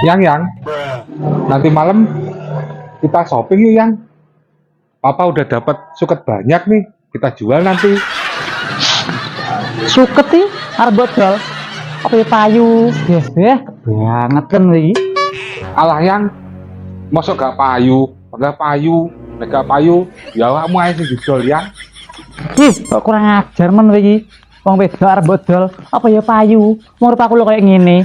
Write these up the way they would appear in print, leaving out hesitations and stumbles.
Yang, nanti malam kita shopping yuk, Yang. Papa udah dapat suket banyak nih, kita jual nanti. Suket sih, arep bodol. Apa ya payu? Ya, banget kan lagi. Alah Yang, mosok gak payu, gak payu, ya awakmu aja sing didol Yang. Ih, kok kurang ajar men lagi. Wong wedok arep bodol, apa ya payu? Menurut aku lo kayak gini.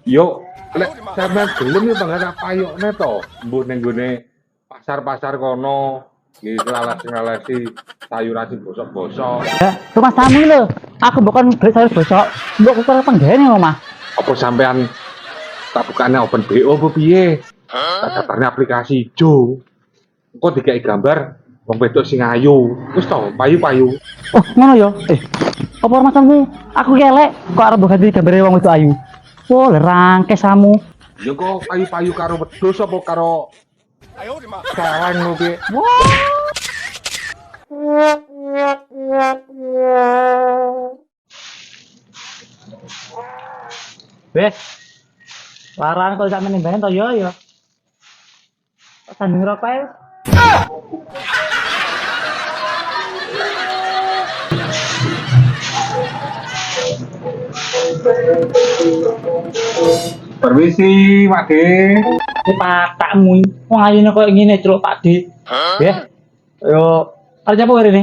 Yo, lek sampean gelem yo banget payokne to, mbuh ning gone pasar-pasar kono, iki lalas-lalasi sayuran sing bosok-bosok. Ya, rumah tamu lo. Aku bukan beli sayur bosok. Mbok aku kurang penggene omah. Apa sampean tak bukane open BO apa piye? Tak daftarne aplikasi Jo. Engko dikai gambar wong wedok sing ayu. Wis to, payu-payu. Oh, ngono ya? Apa rumah tamu? Aku kelek kok arep ganti gambare wong wedok ayu. Oh, lerangke samu. Yo kok payu-payu karo wedhus apa karo kawan ngono piye? Wes, larang kalau sampe ning to yo. Sanding rokok ae. Permisi, Pak De. Ini patakmu, wong ayune koyo ngene celuk Pak De. Ya. Yo, arep apa hari ini?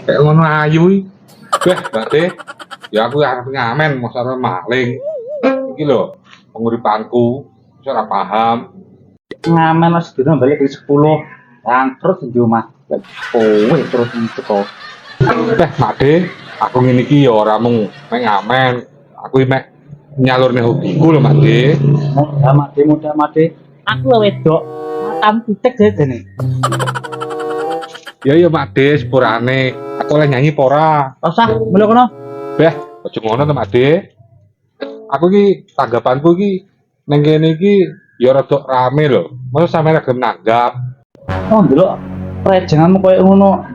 Kayak ngono ayu iki. Beh, Pak De. Ya aku arep ngamen mosok maling. Iki lho, penguripanku. Wis ora paham. Ngamen mas dino balik di 10. Yang terus di rumah. Kowe terus teko. Beh, Pak De, aku ngene iki ya ora mung ngamen. Aku iki mek nyalurne hobiku lho, Pak De. Mudah mati. Aku lo wedok. Matam pitek jane. Ya Pak De, sepurane. Aku oleh nyanyi pora. Usah, melu kono. Beh, aja ngono to, Pak De. Aku iki tanggapanku iki ning kene iki ya rada rame lho. Masa sampeyan gelem nanggap. Oh, ndelok rejenganmu koyo ngono.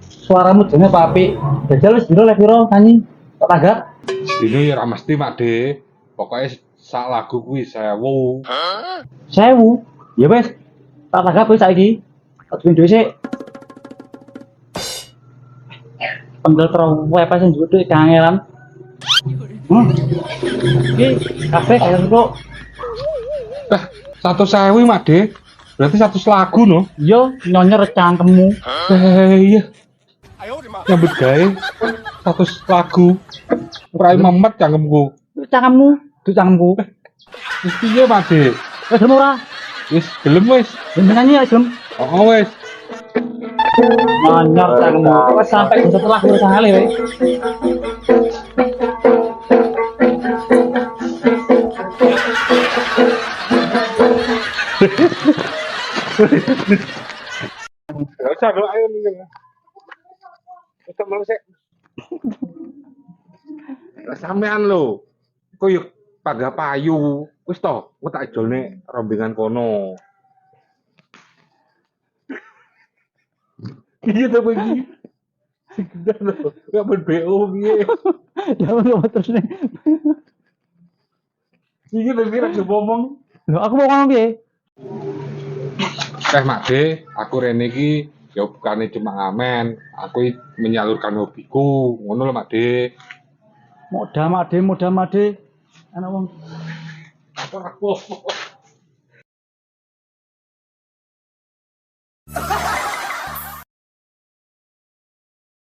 Suaramu jane apik. Jajal wis biro lek piro nyanyi. Tak tanggap. Sedino ya ora mesti, Pak De. Pokoke sak lagu kuwi 1000. 1000. Ya wis. Tak tanggap wis saiki. Tak duwe sik. Penggel terus apa sing judul kangelan. Iki kafe kaya kok. Dah, 100.000, Mak De. Berarti 100 lagu no. Yo nyonyer cangkemmu. Iya. Nyambut gawe 100 lagu. Ora memet cangkemku. Cangkemmu, du cangkemku. Wis piye, Mak De? Wis gelem ora? Wis gelem wis. Nyanyi ya gelem. Oh, wis. Nyonyer cangkemmu. Wis sampai setelah kali we. Gak usah dong, ayo nih. Kita mau sih. Sampean lho. Kok yuk pada payu. Wis to, aku tak jolne rombongan kono. Iya to iki. Sekedar lho, gak BO piye. Jangan ngomong terus nih. Iki lho kira ngomong. Lho aku mau ngomong piye? Mak De, aku rene iki ya bukannya cuma ngamen, aku menyalurkan hobiku, ngono lho Mak De. Moda made. Anak wong. Aku